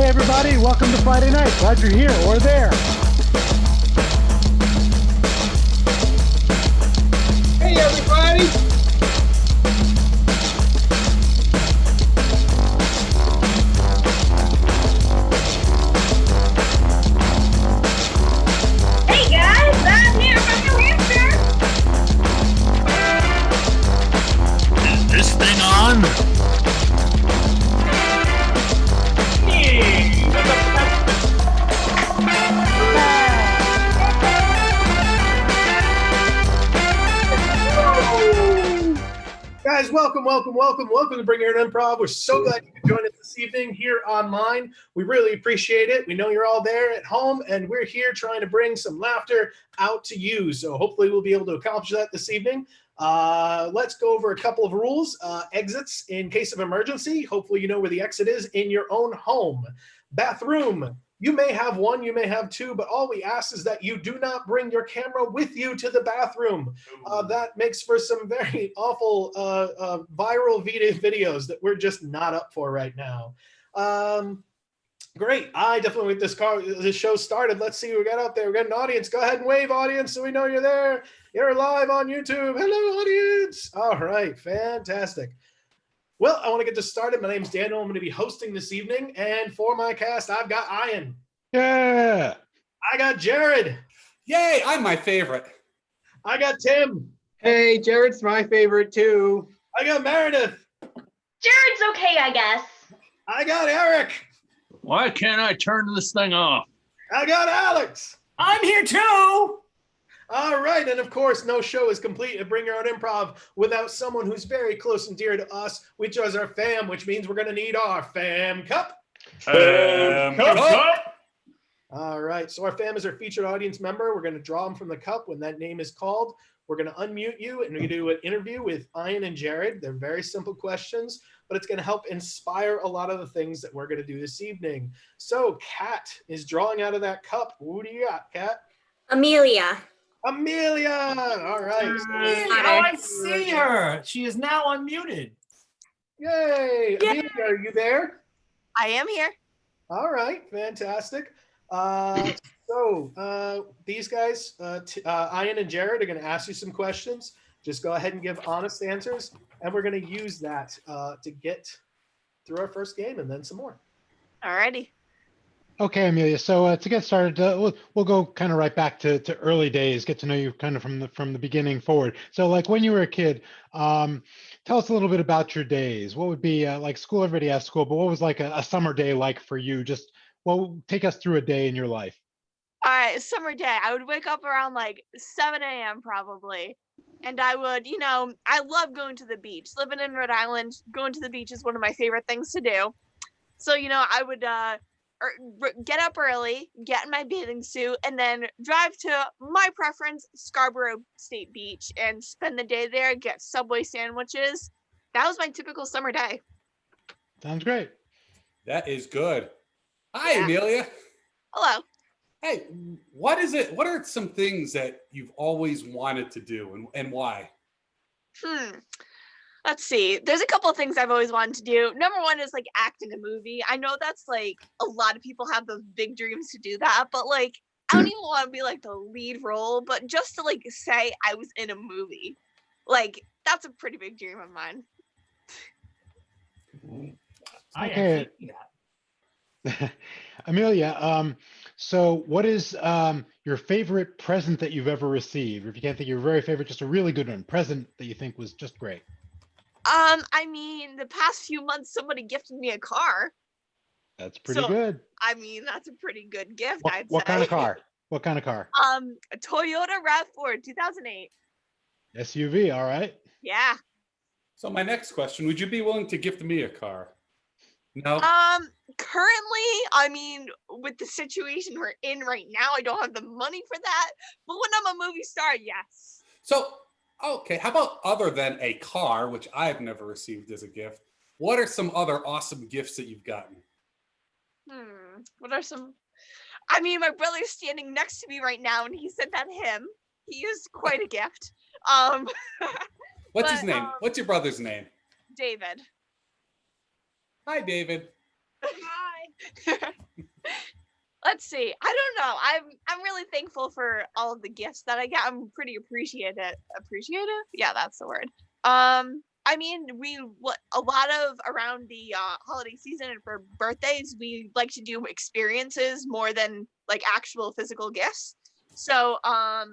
Hey everybody, welcome to Friday night. Glad you're here or there. Hey everybody! Hey guys, I'm here from New Hampshire. Is this thing on? Guys, welcome to Bring Your Own Improv. We're so glad you could join us this evening here online. We really appreciate it. We know you're all there at home, and we're here trying to bring some laughter out to you. So hopefully we'll be able to accomplish that this evening. Let's go over a couple of rules. Exits in case of emergency. Hopefully you know where the exit is in your own home. Bathroom. You may have one, you may have two, but all we ask is that you do not bring your camera with you to the bathroom. That makes for some very awful viral videos that we're just not up for right now. Great. I definitely get this show started. Let's see what we got out there. We got an audience. Go ahead and wave, audience, so we know you're there. You're live on YouTube. Hello, audience. All right. Fantastic. Well, I want to get this started. My name's Daniel. I'm going to be hosting this evening. And for my cast, I've got Ian. Yeah. I got Jared. Yay, I'm my favorite. I got Tim. Hey, Jared's my favorite too. I got Meredith. Jared's okay, I guess. I got Eric. Why can't I turn this thing off? I got Alex. I'm here too. All right, and of course, no show is complete at Bring Your Own Improv without someone who's very close and dear to us, which is our fam, which means we're going to need our fam cup. Cup. All right, so our fam is our featured audience member. We're going to draw them from the cup when that name is called. We're going to unmute you, and we're going to do an interview with Ian and Jared. They're very simple questions, but it's going to help inspire a lot of the things that we're going to do this evening. So, Kat is drawing out of that cup. Who do you got, Kat? Amelia. Amelia. All right. Oh, I see her. She is now unmuted. Yay. Amelia, are you there? I am here. All right. Fantastic. These guys, Ian and Jared, are going to ask you some questions. Just go ahead and give honest answers, and we're going to use that to get through our first game and then some more. Alrighty. Okay, Amelia. So to get started, we'll go kind of right back to early days, get to know you kind of from the beginning forward. So like when you were a kid, tell us a little bit about your days. What would be like school? Everybody has school, but what was like a summer day like for you? Just take us through a day in your life. All right, summer day. I would wake up around like 7 a.m. probably. And I would, I love going to the beach. Living in Rhode Island, going to the beach is one of my favorite things to do. So, I would get up early, get in my bathing suit, and then drive to my preference, Scarborough State Beach, and spend the day there, get Subway sandwiches. That was my typical summer day. Sounds great. That is good. Hi, Yeah. Amelia. Hello. Hey, what is it? What are some things that you've always wanted to do and why? Let's see. There's a couple of things I've always wanted to do. Number one is like act in a movie. I know that's like a lot of people have those big dreams to do that, but like I don't even want to be like the lead role, but just to like say I was in a movie, like that's a pretty big dream of mine. Okay. Amelia, so what is your favorite present that you've ever received? If you can't think of your very favorite, just a really good one, present that you think was just great. I mean, the past few months somebody gifted me a car. That's pretty good. I mean, that's a pretty good gift, I'd say. What kind of car? What kind of car? A Toyota RAV4 2008. SUV, all right. Yeah. So my next question, would you be willing to gift me a car? No? Currently, I mean, with the situation we're in right now, I don't have the money for that. But when I'm a movie star, yes. So, okay, how about other than a car, which I've never received as a gift, what are some other awesome gifts that you've gotten? What are some? I mean, my brother's standing next to me right now, and he said that him. He is quite a gift. What's his name? What's your brother's name? David. Hi, David. Hi. Let's see. I don't know. I'm really thankful for all of the gifts that I get. I'm pretty appreciative. Yeah, that's the word. I mean, a lot of around the holiday season and for birthdays, we like to do experiences more than like actual physical gifts. So, I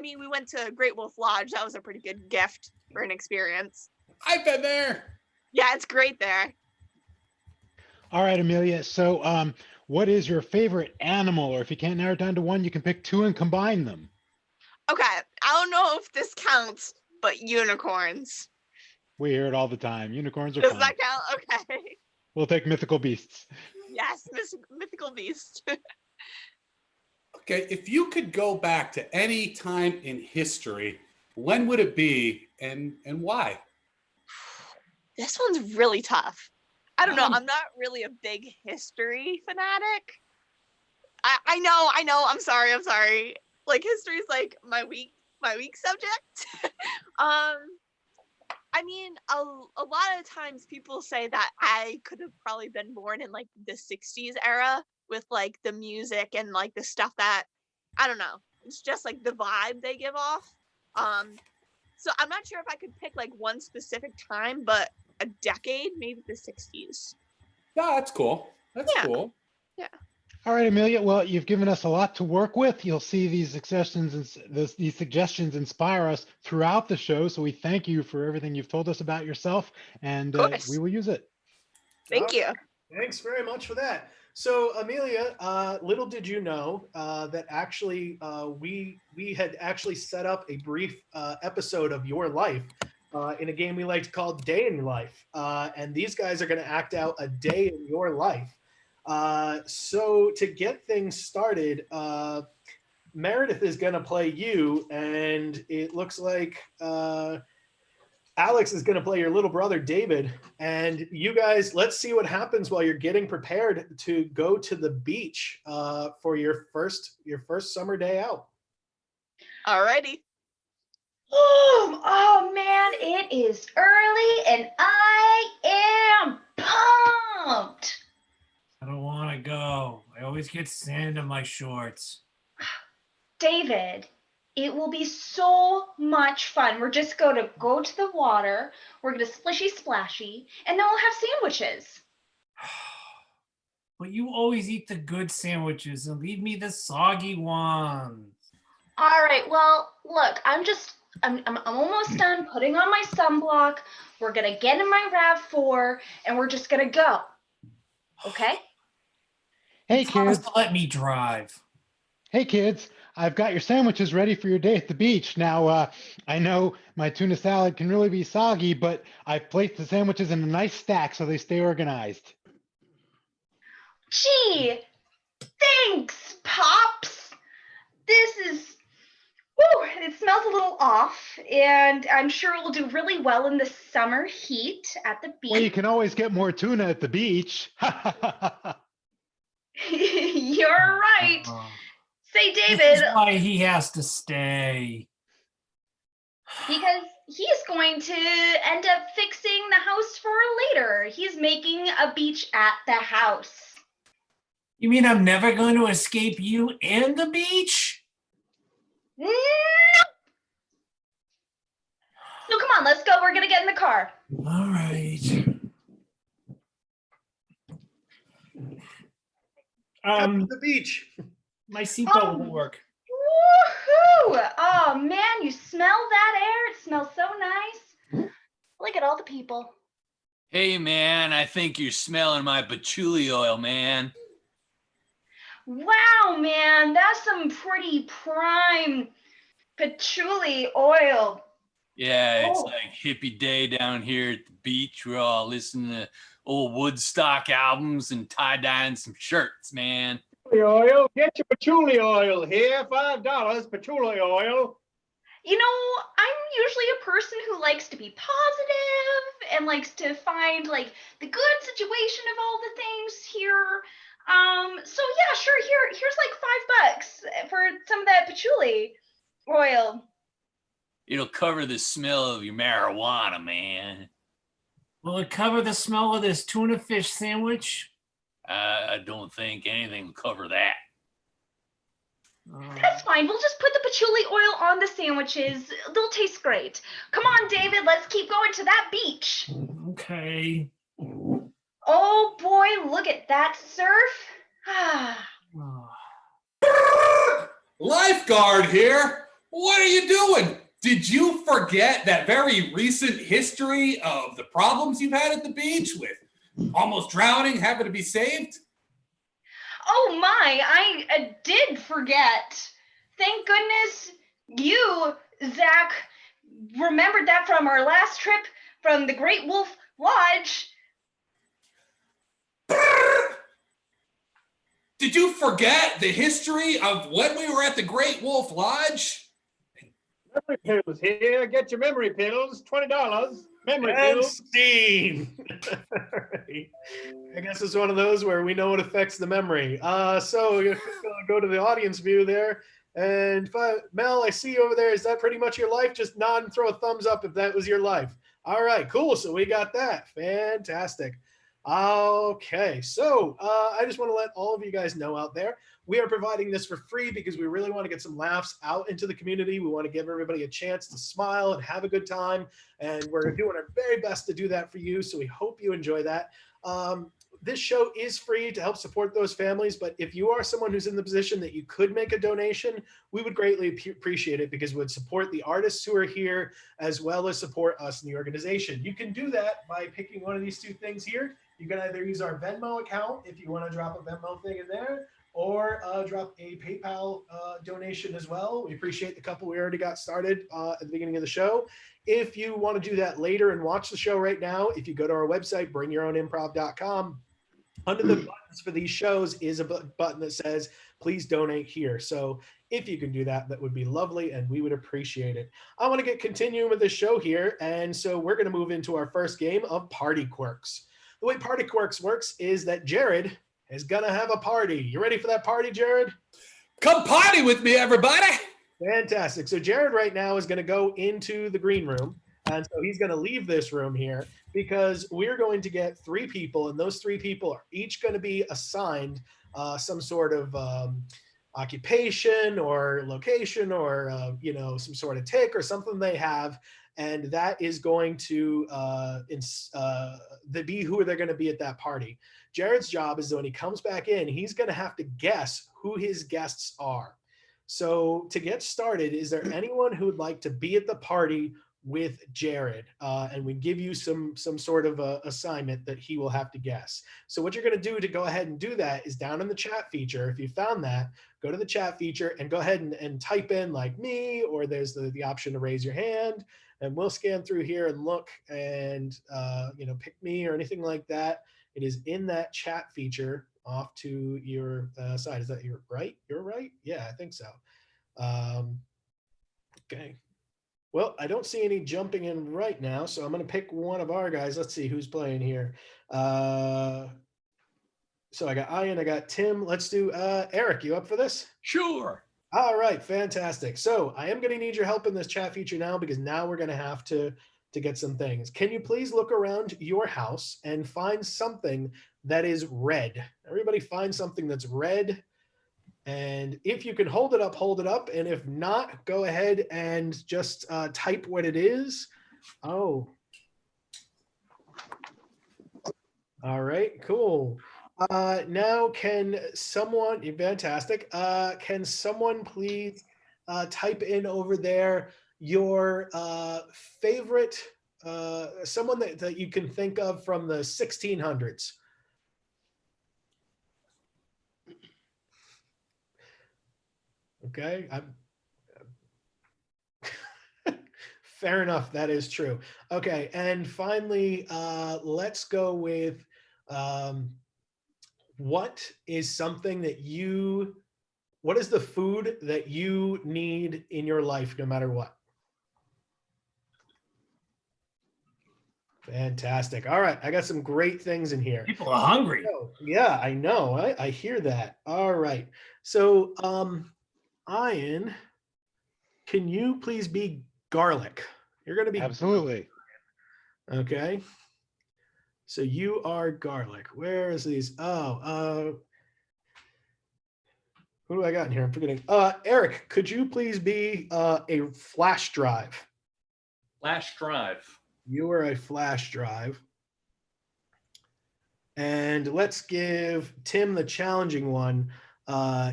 mean, we went to Great Wolf Lodge. That was a pretty good gift for an experience. I've been there. Yeah, it's great there. All right, Amelia. So, what is your favorite animal? Or if you can't narrow it down to one, you can pick two and combine them. Okay, I don't know if this counts, but unicorns. We hear it all the time. Unicorns are Does fun. that count? Okay. We'll take mythical beasts. Yes, mythical beast. Okay, if you could go back to any time in history, when would it be and why? This one's really tough. I don't know. I'm not really a big history fanatic. I know. I'm sorry. Like history is like my weak subject. I mean, a lot of times people say that I could have probably been born in like the 60s era with like the music and like the stuff that, I don't know. It's just like the vibe they give off. So I'm not sure if I could pick like one specific time, but a decade, maybe the 60s. Yeah, that's cool. That's Yeah. cool. Yeah. All right, Amelia. Well, you've given us a lot to work with. You'll see these suggestions inspire us throughout the show. So we thank you for everything you've told us about yourself, and course. we will use it. Thank you. Thanks very much for that. So, Amelia, little did you know that actually we had actually set up a brief episode of your life in a game we like to call Day in Your Life. And these guys are going to act out a day in your life. So to get things started, Meredith is going to play you, and it looks like Alex is going to play your little brother, David. And you guys, let's see what happens while you're getting prepared to go to the beach for your first summer day out. Alrighty. Oh man, it is early and I am pumped. I don't want to go. I always get sand in my shorts. David, it will be so much fun. We're just going to go to the water. We're going to splishy splashy, and then we'll have sandwiches. But you always eat the good sandwiches and leave me the soggy ones. All right. Well, look, I'm almost done putting on my sunblock. We're going to get in my RAV4 and we're just going to go. Okay? Hey, Promise kids. to let me drive. Hey, kids. I've got your sandwiches ready for your day at the beach. Now, I know my tuna salad can really be soggy, but I've placed the sandwiches in a nice stack so they stay organized. Gee, thanks, Pops. This is, whew, it smells a little off, and I'm sure it will do really well in the summer heat at the beach. Well, you can always get more tuna at the beach. You're right. Say, This David, is why he has to stay. because he's going to end up fixing the house for later. He's making a beach at the house. You mean I'm never going to escape you and the beach? Nope. So come on, let's go. We're going to get in the car. All right. Come to the beach. My seatbelt won't work. Woohoo! Oh man, you smell that air? It smells so nice. Look at all the people. Hey, man, I think you're smelling my patchouli oil, man. Wow, man, that's some pretty prime patchouli oil. Yeah, it's Oh. like hippie day down here at the beach. We're all listening to old Woodstock albums and tie-dyeing some shirts, man. Oil, get your patchouli oil here, $5 patchouli oil. You know, I'm usually a person who likes to be positive and likes to find like the good situation of all the things here. So yeah, sure. Here's like $5 for some of that patchouli oil. It'll cover the smell of your marijuana, man. Will it cover the smell of this tuna fish sandwich? I don't think anything will cover that. That's fine. We'll just put the patchouli oil on the sandwiches. They'll taste great. Come on, David. Let's keep going to that beach. Okay. Oh boy, look at that surf. Lifeguard here. What are you doing? Did you forget that very recent history of the problems you've had at the beach with almost drowning, having to be saved? Oh my, I did forget. Thank goodness you, Zach, remembered that from our last trip from the Great Wolf Lodge. Did you forget the history of when we were at the Great Wolf Lodge? Memory pills here. Get your memory pills. $20. Memory And pills. Steve. I guess it's one of those where we know it affects the memory. So you're gonna go to the audience view there. And Mel, I see you over there. Is that pretty much your life? Just nod and throw a thumbs up if that was your life. All right, cool. So we got that. Fantastic. Okay, so I just want to let all of you guys know out there, we are providing this for free because we really want to get some laughs out into the community. We want to give everybody a chance to smile and have a good time. And we're doing our very best to do that for you. So we hope you enjoy that. This show is free to help support those families, but if you are someone who's in the position that you could make a donation, we would greatly appreciate it because it would support the artists who are here as well as support us in the organization. You can do that by picking one of these two things here. You can either use our Venmo account if you want to drop a Venmo thing in there, or drop a PayPal donation as well. We appreciate the couple we already got started at the beginning of the show. If you want to do that later and watch the show right now, if you go to our website, bringyourownimprov.com, under the buttons for these shows is a button that says, please donate here. So if you can do that, that would be lovely and we would appreciate it. I want to get continuing with the show here. And so we're going to move into our first game of Party Quirks. The way Party Quirks works is that Jared is going to have a party. You ready for that party, Jared? Come party with me, everybody. Fantastic. So Jared right now is going to go into the green room. And so he's going to leave this room here because we're going to get 3 people, and those 3 people are each going to be assigned some sort of occupation or location or some sort of tick or something they have, and that is going to be who they're going to be at that party. Jared's job is that when he comes back in, he's going to have to guess who his guests are. So to get started, is there anyone who would like to be at the party with Jared? And we give you some sort of assignment that he will have to guess. So what you're going to do to go ahead and do that is down in the chat feature. If you found that, go to the chat feature and go ahead and type in like me, or there's the option to raise your hand, and we'll scan through here and look and pick me or anything like that. It is in that chat feature off to your side. Is that your right? You're right? Yeah, I think so. Okay. Well, I don't see any jumping in right now, so I'm going to pick one of our guys. Let's see who's playing here. So I got Ian, I got Tim. Let's do Eric. You up for this? Sure. All right, fantastic. So I am going to need your help in this chat feature now because now we're going to have to get some things. Can you please look around your house and find something that is red? Everybody find something that's red. And if you can hold it up. And if not, go ahead and just type what it is. Oh. All right, cool. Now can someone, fantastic. Can someone please type in over there your favorite, someone that you can think of from the 1600s? Okay, fair enough. That is true. Okay, and finally, let's go with what is something that what is the food that you need in your life no matter what? Fantastic. All right, I got some great things in here. People are hungry. Yeah, I know. I hear that. All right. So, Ian, can you please be garlic? You're going to be Absolutely. okay. So you are garlic. Where is these? Oh, who do I got in here? I'm forgetting. Eric, could you please be a flash drive? Flash drive. You are a flash drive. And let's give Tim the challenging one.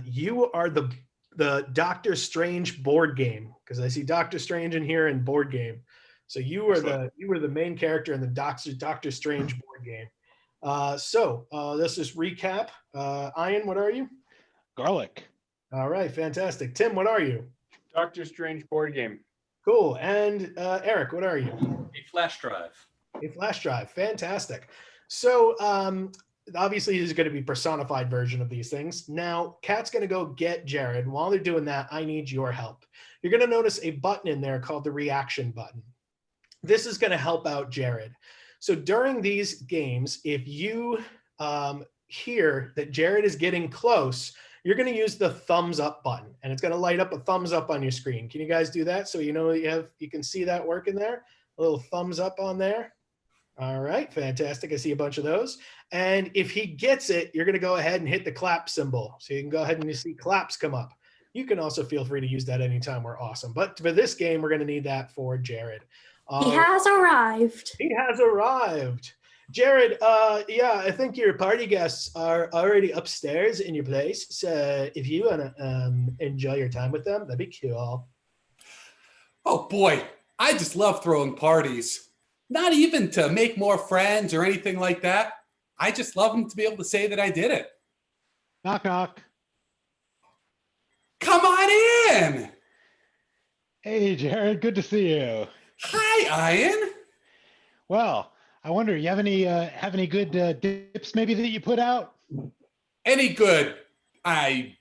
You are the Doctor Strange board game, because I see Doctor Strange in here and board game. So you were the main character in the Doctor Strange board game. So let's just recap. Ian, what are you? Garlic. All right, fantastic. Tim, what are you? Doctor Strange board game. Cool. And Eric, what are you? A flash drive. A flash drive. Fantastic. So obviously there's going to be personified version of these things. Now, Kat's going to go get Jared. While they're doing that, I need your help. You're going to notice a button in there called the reaction button. This is going to help out Jared. So during these games, if you hear that Jared is getting close, you're going to use the thumbs up button, and it's going to light up a thumbs up on your screen. Can you guys do that? So you know you can see that working there. A little thumbs up on there. All right, fantastic. I see a bunch of those. And if he gets it, you're going to go ahead and hit the clap symbol. So you can go ahead and you see claps come up. You can also feel free to use that anytime. We're awesome. But for this game, we're going to need that for Jared. He has arrived. He has arrived. Jared, yeah, I think your party guests are already upstairs in your place. So if you want to enjoy your time with them, that'd be cool. Oh boy, I just love throwing parties. Not even to make more friends or anything like that. I just love them to be able to say that I did it. Knock, knock. Come on in. Hey, Jared, good to see you. Hi, Ian. Well, I wonder, you have any good dips maybe that you put out? Any good? I'm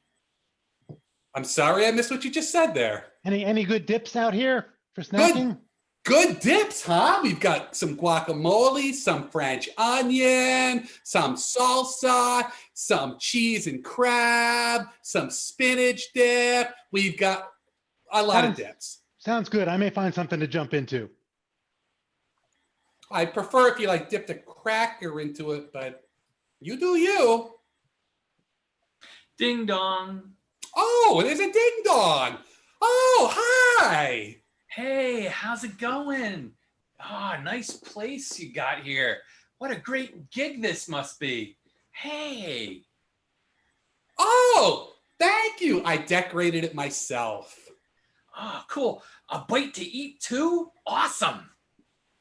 sorry, I missed what you just said there. Any good dips out here for snacking? Good dips, huh? We've got some guacamole, some French onion, some salsa, some cheese and crab, some spinach dip. We've got a lot of dips. Sounds good. I may find something to jump into. I prefer if you like dipped a cracker into it, but you do you. Ding dong. Oh, there's a ding dong. Oh, hi. Hey, how's it going? Ah, nice place you got here. What a great gig this must be. Hey. Oh, thank you. I decorated it myself. Oh, cool. A bite to eat too? Awesome.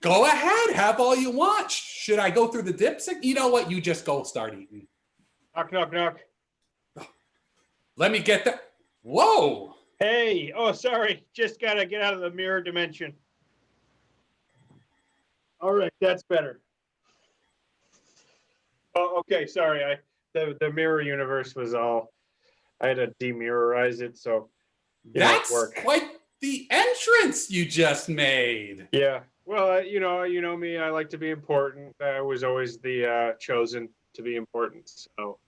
Go ahead. Have all you want. Should I go through the dips? You know what? You just go start eating. Knock, knock, knock. Let me get that. Whoa. Hey, oh, sorry. Just got to get out of the mirror dimension. All right, that's better. Oh, okay, sorry. The mirror universe was all, I had to demirrorize it, so that's quite the entrance you just made. Yeah, well, you know me, I like to be important. I was always the chosen to be important, so.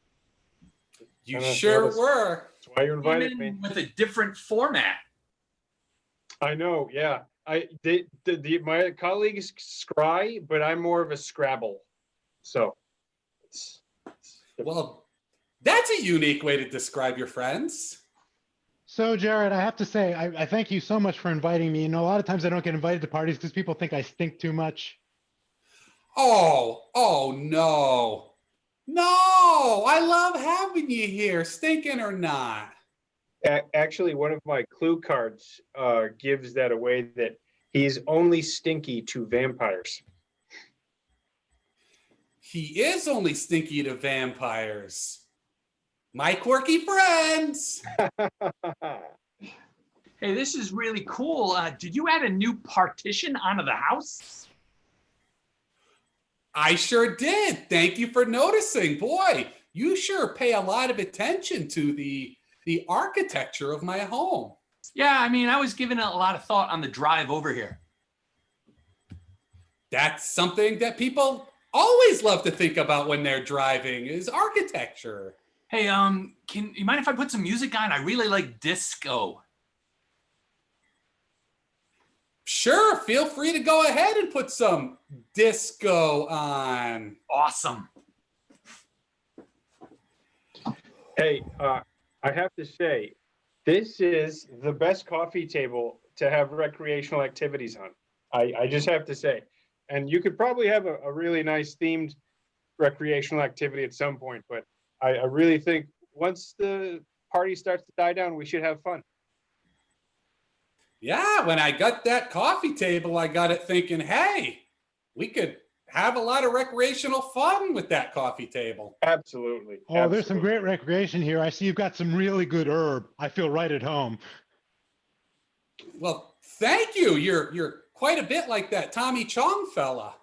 You sure were. That's why you invited me. With a different format. I know, yeah. My colleague is Scry, but I'm more of a Scrabble. So. Well, that's a unique way to describe your friends. So, Jared, I have to say, I thank you so much for inviting me. You know, a lot of times I don't get invited to parties because people think I stink too much. Oh, no. No, I love having you here, stinking or not. Actually, one of my clue cards gives that away, that he's only stinky to vampires. He is only stinky to vampires. My quirky friends. Hey, this is really cool. Did you add a new partition onto the house? I sure did. Thank you for noticing. Boy, you sure pay a lot of attention to the architecture of my home. Yeah, I mean, I was giving it a lot of thought on the drive over here. That's something that people always love to think about when they're driving, is architecture. Hey, can you mind if I put some music on? I really like disco. Sure, feel free to go ahead and put some disco on. Awesome. Hey, I have to say, this is the best coffee table to have recreational activities on. I just have to say. And you could probably have a really nice themed recreational activity at some point, but I really think once the party starts to die down, we should have fun. Yeah, when I got that coffee table, I got it thinking, hey, we could have a lot of recreational fun with that coffee table. Absolutely. Oh, there's some great recreation here. I see you've got some really good herb. I feel right at home. Well, thank you. You're quite a bit like that Tommy Chong fella.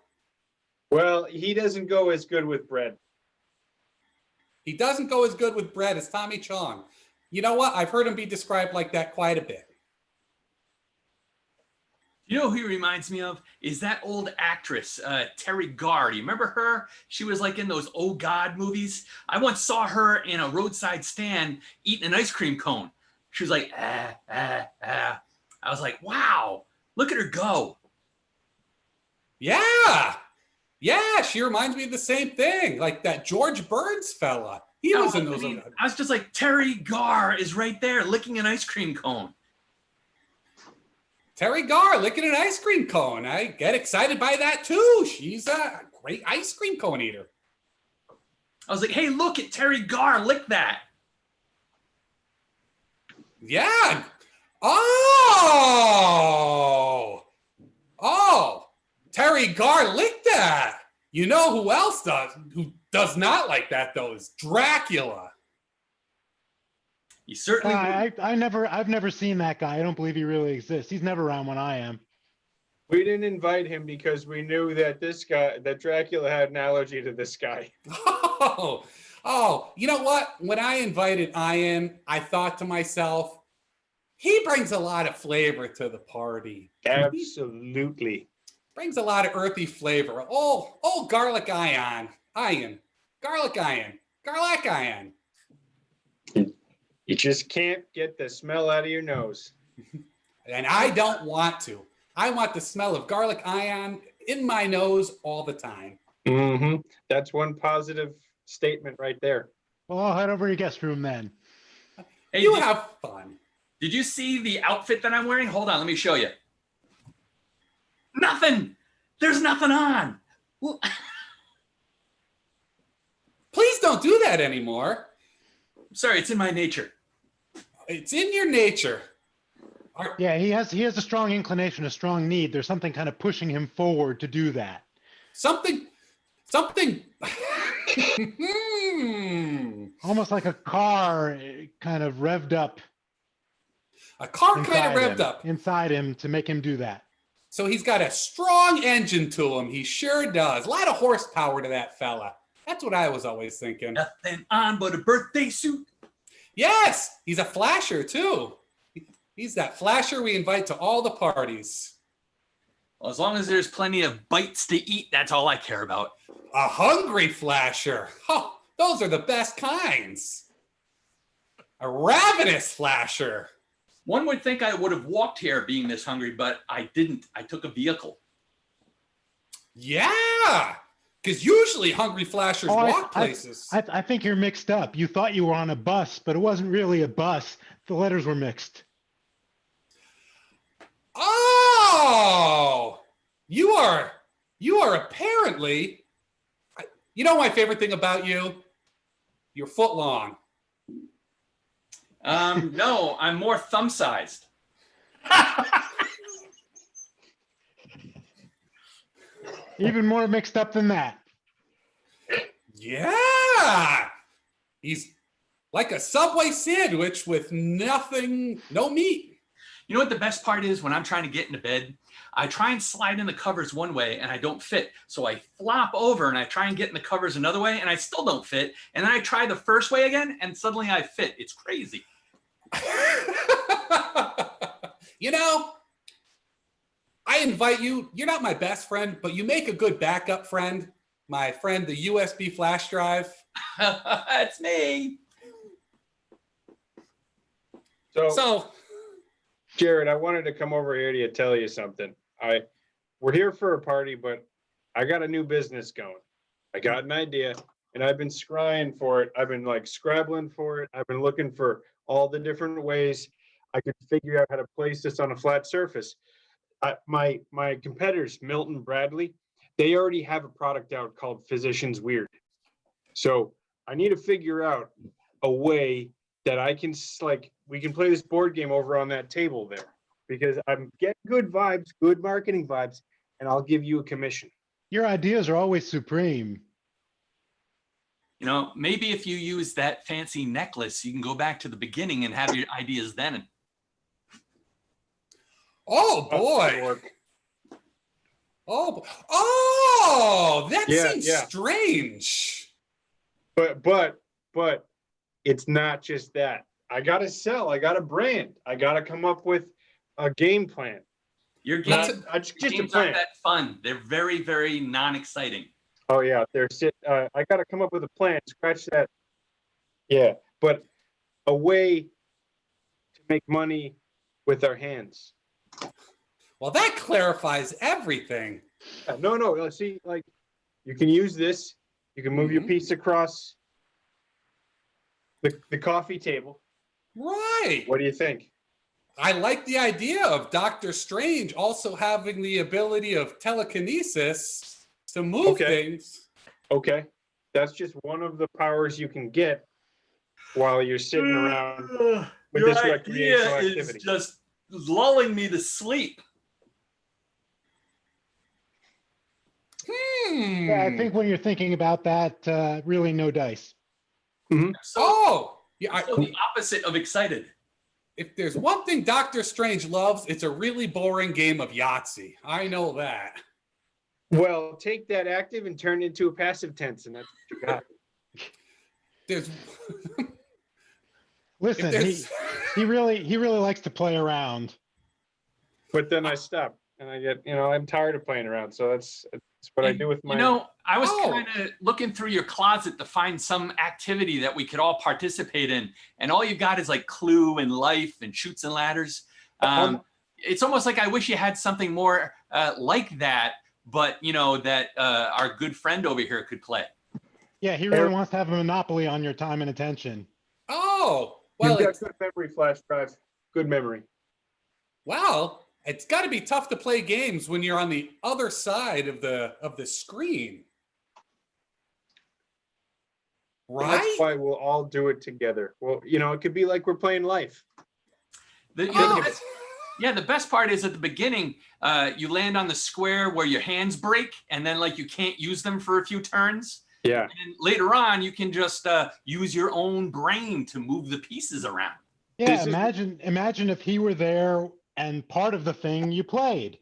Well, he doesn't go as good with bread. He doesn't go as good with bread as Tommy Chong. You know what? I've heard him be described like that quite a bit. You know who he reminds me of? Is that old actress, Terry Garr. You remember her? She was like in those Oh God movies. I once saw her in a roadside stand eating an ice cream cone. She was like, ah, ah, ah. I was like, wow, look at her go. Yeah. Yeah, she reminds me of the same thing. Like that George Burns fella. He was in those. I was just like, Terry Garr is right there licking an ice cream cone. Terry Garr licking an ice cream cone. I get excited by that too. She's a great ice cream cone eater. I was like, hey, look at Terry Garr, lick that. Yeah. Oh, Terry Garr licked that. You know who else who does not like that though is Dracula. You certainly I've never seen that guy. I don't believe he really exists. He's never around when I am. We didn't invite him because we knew that that Dracula had an allergy to this guy. Oh, you know what? When I invited Ian, I thought to myself, he brings a lot of flavor to the party. Absolutely. Brings a lot of earthy flavor. Oh, garlic Ian. Garlic Ian. You just can't get the smell out of your nose. And I don't want to. I want the smell of garlic Ion in my nose all the time. Mm-hmm. That's one positive statement right there. Well, I'll head over to your guest room then. Hey, you have fun. Did you see the outfit that I'm wearing? Hold on, let me show you. Nothing. There's nothing on. Well, please don't do that anymore. Sorry, it's in my nature. It's in your nature. Yeah, he has a strong inclination, a strong need. There's something kind of pushing him forward to do that. Something. Almost like a car kind of revved up. A car kind of revved up. Inside him to make him do that. So he's got a strong engine to him. He sure does. A lot of horsepower to that fella. That's what I was always thinking. Nothing on but a birthday suit. Yes, he's a flasher too. He's that flasher we invite to all the parties. Well, as long as there's plenty of bites to eat, that's all I care about. A hungry flasher. Oh, those are the best kinds. A ravenous flasher. One would think I would have walked here being this hungry, but I didn't. I took a vehicle. Yeah, because usually hungry flashers walk places. I think you're mixed up. You thought you were on a bus, but it wasn't really a bus. The letters were mixed. Oh, you are apparently, you know my favorite thing about you? You're foot long. No, I'm more thumb-sized. Even more mixed up than that. Yeah. He's like a Subway sandwich with no meat. You know what the best part is? When I'm trying to get into bed, I try and slide in the covers one way and I don't fit. So I flop over and I try and get in the covers another way and I still don't fit. And then I try the first way again and suddenly I fit. It's crazy. You know, I invite you. You're not my best friend, but you make a good backup friend. My friend, the USB flash drive. That's me. So Jared, I wanted to come over here to tell you something. We're here for a party, but I got a new business going. I got an idea, and I've been scrying for it. I've been like scrabbling for it. I've been looking for all the different ways I could figure out how to place this on a flat surface. My competitors, Milton Bradley, they already have a product out called Physicians Weird. So I need to figure out a way that I can we can play this board game over on that table there, because I'm getting good vibes, good marketing vibes, and I'll give you a commission. Your ideas are always supreme. You know, maybe if you use that fancy necklace, you can go back to the beginning and have your ideas then. Oh boy. Oh, that seems strange. But it's not just that. I gotta sell. I gotta brand. I gotta come up with a game plan. Your games, games aren't that fun. They're very, very non-exciting. Oh yeah, I gotta come up with a plan. Scratch that. Yeah, but a way to make money with our hands. Well, that clarifies everything. No. See, like, you can use this. You can move your piece across the coffee table. Right. What do you think? I like the idea of Doctor Strange also having the ability of telekinesis to move things. Okay. That's just one of the powers you can get while you're sitting around with this recreational activity. Is just lulling me to sleep. Yeah, I think when you're thinking about that, really no dice. Mm-hmm. So the opposite of excited. If there's one thing Doctor Strange loves, it's a really boring game of Yahtzee. I know that. Well, take that active and turn it into a passive tense, and that's what you got. There's Listen, he really likes to play around. But then I stop, and I get, I'm tired of playing around. So that's what I do with my. I was kind of looking through your closet to find some activity that we could all participate in, and all you got is like Clue and Life and Chutes and Ladders. It's almost like I wish you had something more like that, but that our good friend over here could play. Yeah, he really wants to have a monopoly on your time and attention. Oh, well, you've got good memory, flash drive. Good memory. Well, it's got to be tough to play games when you're on the other side of the screen. Right? That's why we'll all do it together. Well, it could be like we're playing Life. The best part is at the beginning, you land on the square where your hands break, and then you can't use them for a few turns. Yeah. And later on, you can just use your own brain to move the pieces around. Yeah, imagine if he were there and part of the thing you played.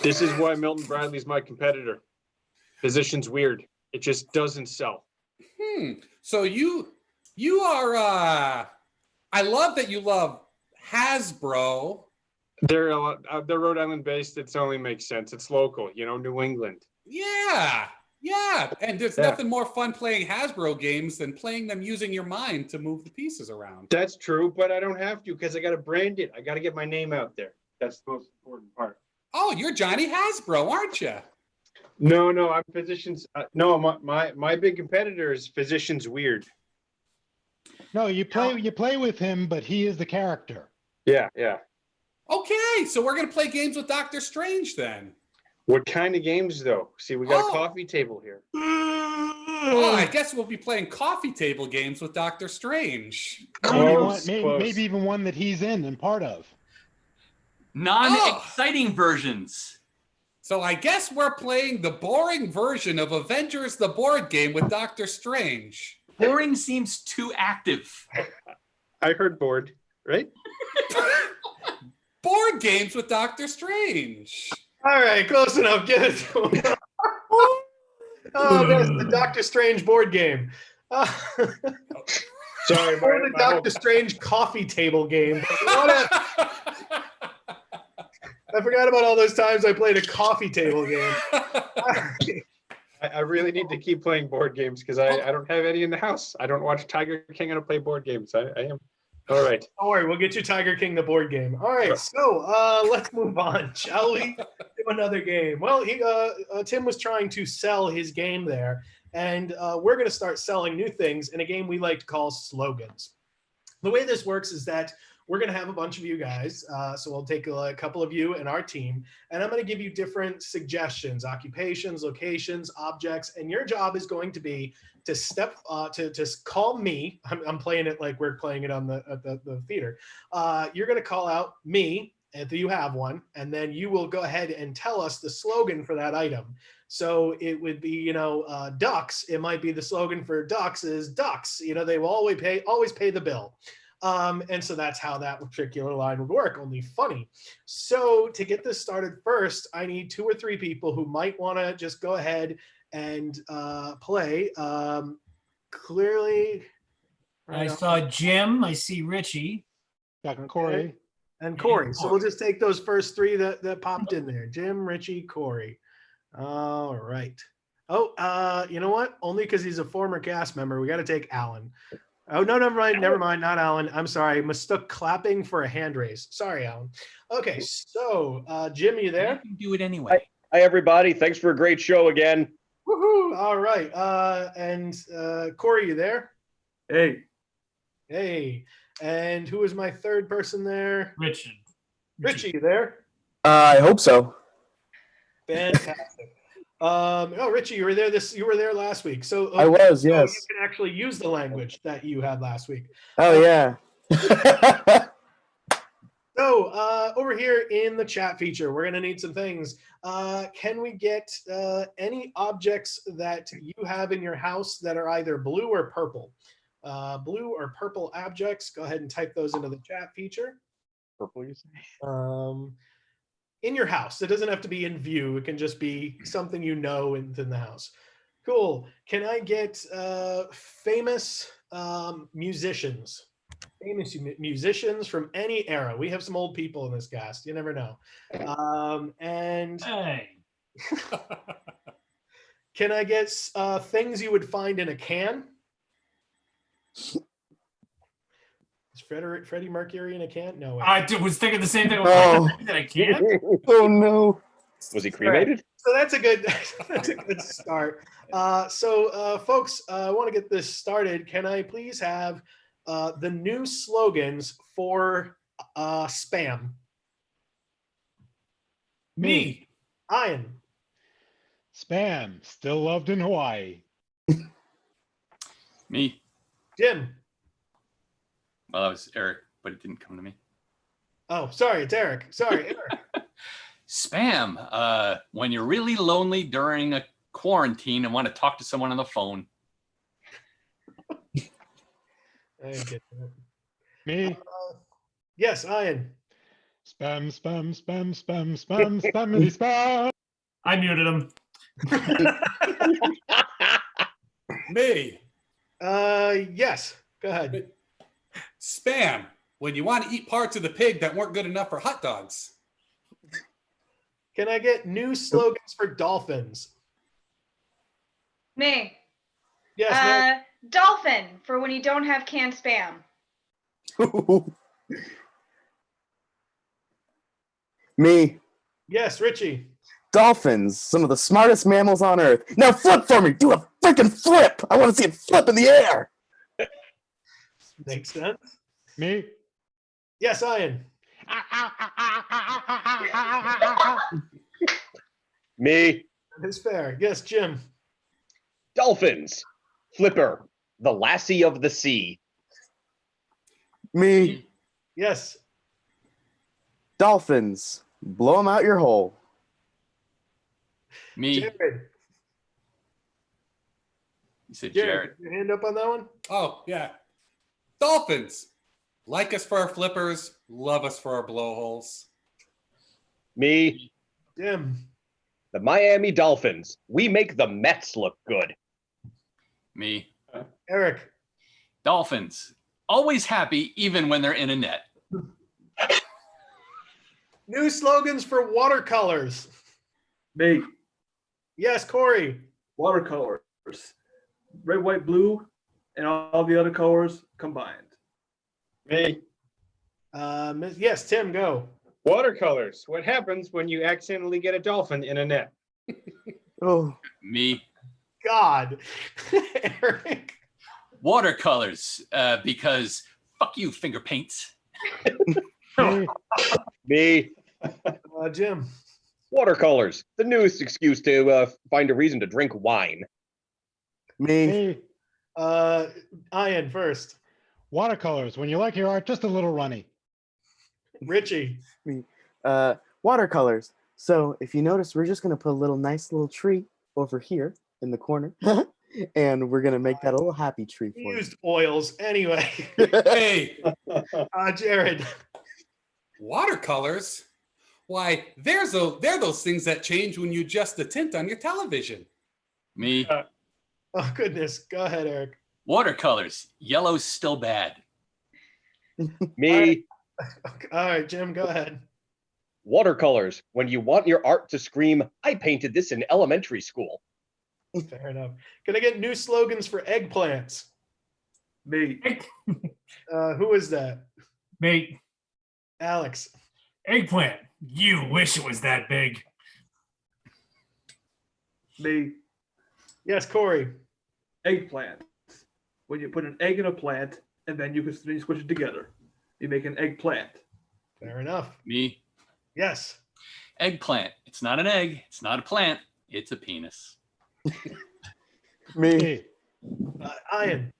This is why Milton Bradley's my competitor. Physicians Weird. It just doesn't sell. So you are I love that you love Hasbro. They're Rhode Island based. It only makes sense. It's local, New England. Yeah. And there's nothing more fun playing Hasbro games than playing them using your mind to move the pieces around. That's true, but I don't have to because I got to brand it. I got to get my name out there. That's the most important part. Oh, you're Johnny Hasbro, aren't you? No, I'm Physicians. No, my big competitor is Physicians Weird. No, you play with him, but he is the character. Yeah. Okay, so we're gonna play games with Doctor Strange then. What kind of games though? See, we got a coffee table here. Oh, I guess we'll be playing coffee table games with Doctor Strange. Maybe even one that he's in and part of. Non-exciting versions. So I guess we're playing the boring version of Avengers the board game with Doctor Strange. Boring seems too active. I heard bored, right? Board games with Doctor Strange. All right, close enough. Get it to him. That's the Doctor Strange board game. Sorry, or the Doctor Strange coffee table game. I forgot about all those times I played a coffee table game. I really need to keep playing board games because I don't have any in the house. I don't watch Tiger King. I don't play board games. I am. All right. Don't worry, we'll get you Tiger King the board game. All right, so let's move on, shall we? Do another game. Well, Tim was trying to sell his game there, and we're going to start selling new things in a game we like to call slogans. The way this works is that we're going to have a bunch of you guys. So we'll take a couple of you and our team, and I'm going to give you different suggestions, occupations, locations, objects, and your job is going to be to to call me. I'm playing it like we're playing it on the theater. You're going to call out me if you have one, and then you will go ahead and tell us the slogan for that item. So it would be, ducks. It might be the slogan for ducks is ducks. They will always pay the bill. And so that's how that particular line would work, only funny. So to get this started first, I need 2 or 3 people who might want to just go ahead and play. Clearly. I saw Jim. I see Richie. Got Corey. And Corey. So we'll just take those first 3 that popped in there. Jim, Richie, Corey. All right. Oh, you know what? Only because he's a former cast member, we got to take Alan. Oh, no, never mind. Not Alan. I'm sorry. Mistook clapping for a hand raise. Sorry, Alan. Okay, so Jim, you there? You can do it anyway. Hi, everybody. Thanks for a great show again. Woohoo! All right. And Corey, you there? Hey. Hey. And who is my third person there? Richard. Richie, you there? I hope so. Fantastic. Richie, you were there last week. So I was, yes. You can actually use the language that you had last week. Oh, yeah. So over here in the chat feature, we're going to need some things. Can we get any objects that you have in your house that are either blue or purple? Blue or purple objects, go ahead and type those into the chat feature. Purple, you say? In your house. It doesn't have to be in view. It can just be something in the house. Cool. Can I get famous musicians? Famous musicians from any era. We have some old people in this cast. You never know. And Hey. can I get things you would find in a can? Is Freddie Mercury in a can? No way. I was thinking the same thing. Oh. I can't. Oh, no. Was he cremated? Right. So that's a good start. Folks, I want to get this started. Can I please have the new slogans for spam? Me. Ian. Spam, still loved in Hawaii. Me. Jim. Well, that was Eric, but it didn't come to me. Oh, sorry, it's Eric. Sorry, Eric. Spam. When you're really lonely during a quarantine and want to talk to someone on the phone. I get that. Me. Yes, Ian. Spam, spam, spam, spam, spam, spammity spam. I muted him. Me. Yes. Go ahead. Spam. When you want to eat parts of the pig that weren't good enough for hot dogs. Can I get new slogans for dolphins? Me. Yes. Dolphin for when you don't have canned spam. Me. Yes, Richie. Dolphins, some of the smartest mammals on Earth. Now flip for me. Do a freaking flip. I want to see it flip in the air. Makes sense. Me. Yes, Ian. Me. That is fair. Yes, Jim. Dolphins. Flipper. The lassie of the sea. Me. Yes. Dolphins. Blow them out your hole. Me. Jared. You said Jared. Your hand up on that one? Oh, yeah. Dolphins. Like us for our flippers, love us for our blowholes. Me. Jim. The Miami Dolphins. We make the Mets look good. Me. Eric. Dolphins. Always happy even when they're in a net. New slogans for watercolors. Me. Yes, Corey. Watercolors. Red, white, blue, and all the other colors combined. Me. Yes, Tim, go. Watercolors. What happens when you accidentally get a dolphin in a net? Oh, Me. God. Eric. Watercolors, because fuck you, finger paints. Me. Jim. Watercolors. The newest excuse to find a reason to drink wine. me. Ian first. Watercolors. When you like your art just a little runny. Richie. Me. Watercolors. So if you notice, we're just gonna put a nice little tree over here in the corner, and we're gonna make that a little happy tree He for you. used oils anyway. Hey, Jared. watercolors? Why, they're those things that change when you adjust the tint on your television. Me. Oh, goodness. Go ahead, Eric. Watercolors. Yellow's still bad. Me. All right, Jim, go ahead. Watercolors. When you want your art to scream, I painted this in elementary school. Fair enough. Can I get new slogans for eggplants? Me. Who is that? Me. Alex. Eggplant. You wish it was that big. Me. Yes, Corey. Eggplant. When you put an egg in a plant and then you squish it together, you make an eggplant. Fair enough. Me. Yes. Eggplant. It's not an egg. It's not a plant. It's a penis. Me. Ian.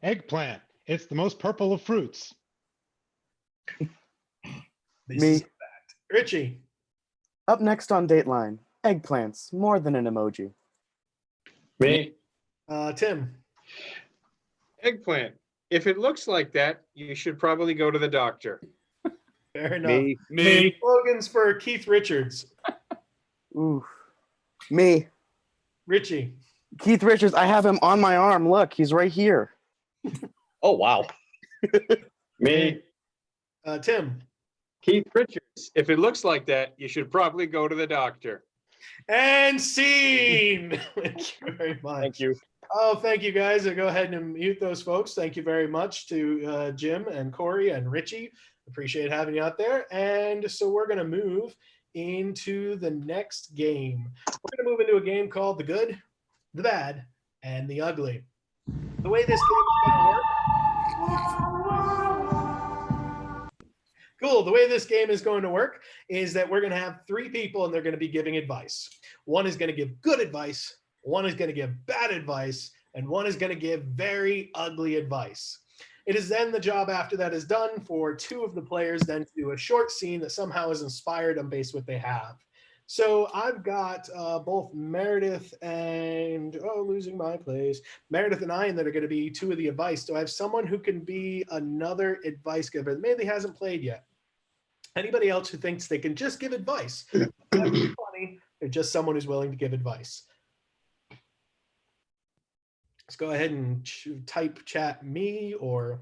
Eggplant. It's the most purple of fruits. This Me. is a fact. Richie. Up next on Dateline, eggplants, more than an emoji. Me. Tim. Eggplant. If it looks like that, you should probably go to the doctor. Fair enough. Me. Slogans for Keith Richards. Ooh. Me. Richie. Keith Richards, I have him on my arm. Look, he's right here. Oh, wow. Me. Tim. Keith Richards. If it looks like that, you should probably go to the doctor. And scene. Thank you very much. Thank you. Oh, thank you, guys. Go ahead and mute those folks. Thank you very much to Jim and Corey and Richie. Appreciate having you out there. And so we're going to move into the next game. We're going to move into a game called The Good, The Bad, and The Ugly. The way this game is going to work. Cool. The way this game is going to work is that we're going to have three people and they're going to be giving advice. One is going to give good advice, one is going to give bad advice, and one is going to give very ugly advice. It is then the job after that is done for two of the players then to do a short scene that somehow is inspired on base what they have. So I've got both Meredith and, losing my place, Meredith and Ian that are going to be two of the advice. So I have someone who can be another advice giver that maybe hasn't played yet. Anybody else who thinks they can just give advice. That'd be funny. They're just someone who's willing to give advice. Let's go ahead and type chat me or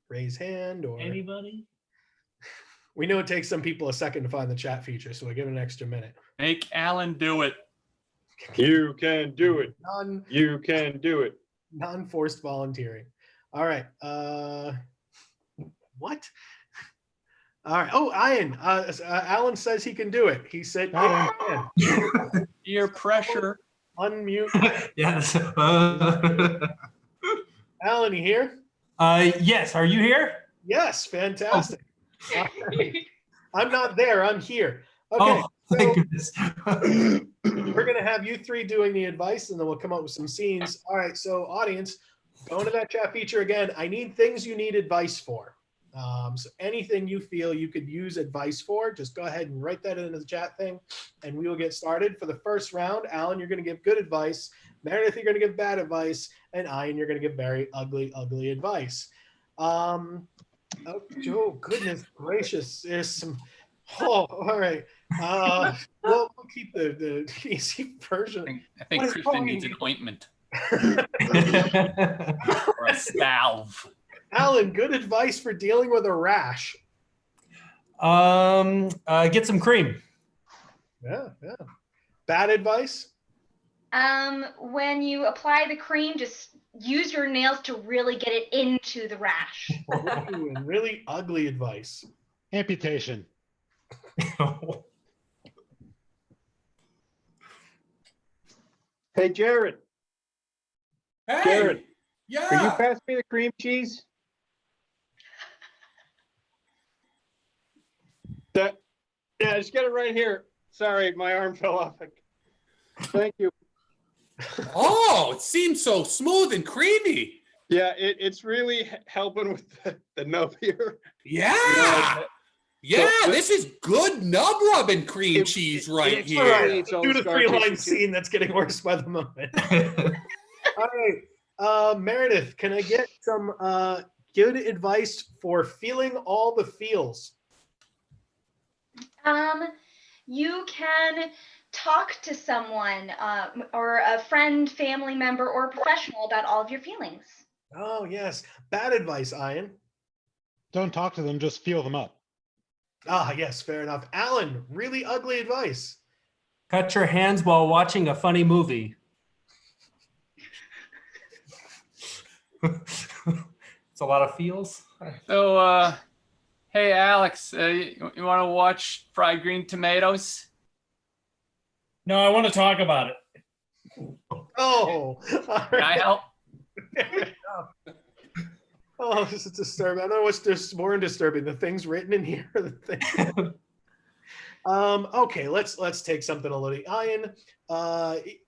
raise hand or anybody. We know it takes some people a second to find the chat feature, so we'll give it an extra minute. Make Alan do it. You can do it. You can do it. Non-forced volunteering. All right. What? All right. Oh, Ian. Alan says he can do it. He said he can. Peer pressure. Unmute. Yes. Alan, you here? Yes. Are you here? Yes. Fantastic. I'm not there. I'm here. Okay. Oh, thank goodness. We're going to have you three doing the advice, and then we'll come up with some scenes. All right. So, audience, go into that chat feature again. I need things you need advice for. So anything you feel you could use advice for, just go ahead and write that into the chat thing, and we will get started. For the first round, Alan, you're going to give good advice. Meredith, you're going to give bad advice. And Ian, you're going to give very ugly advice. Oh, goodness gracious. There's some... Oh, all right. We'll keep the easy version. I think Kristen needs an ointment. Or a salve. Alan, good advice for dealing with a rash. Get some cream. Yeah. Bad advice? When you apply the cream, just use your nails to really get it into the rash. Ooh, and really ugly advice. Amputation. Hey, Jared. Hey, Jared, yeah. can you pass me the cream cheese? Yeah, just get it right here. Sorry, my arm fell off. Thank you. Oh, it seems so smooth and creamy. Yeah, it's really helping with the nub here. Yeah. Yeah, this is good nub rubbing cream cheese right here. All right, do the 3-line scene that's getting worse by the moment. All right, Meredith, can I get some good advice for feeling all the feels? You can talk to someone or a friend, family member, or professional about all of your feelings. Oh, yes. Bad advice, Ian. Don't talk to them, just feel them up. Ah, yes, fair enough. Alan, really ugly advice. Cut your hands while watching a funny movie. It's a lot of feels. So, hey, Alex, you want to watch Fried Green Tomatoes? No, I want to talk about it. Oh, Can I help? Oh, this is disturbing. I don't know what's just more disturbing, the things written in here. Or the thing. Okay, let's take something a little. Ian,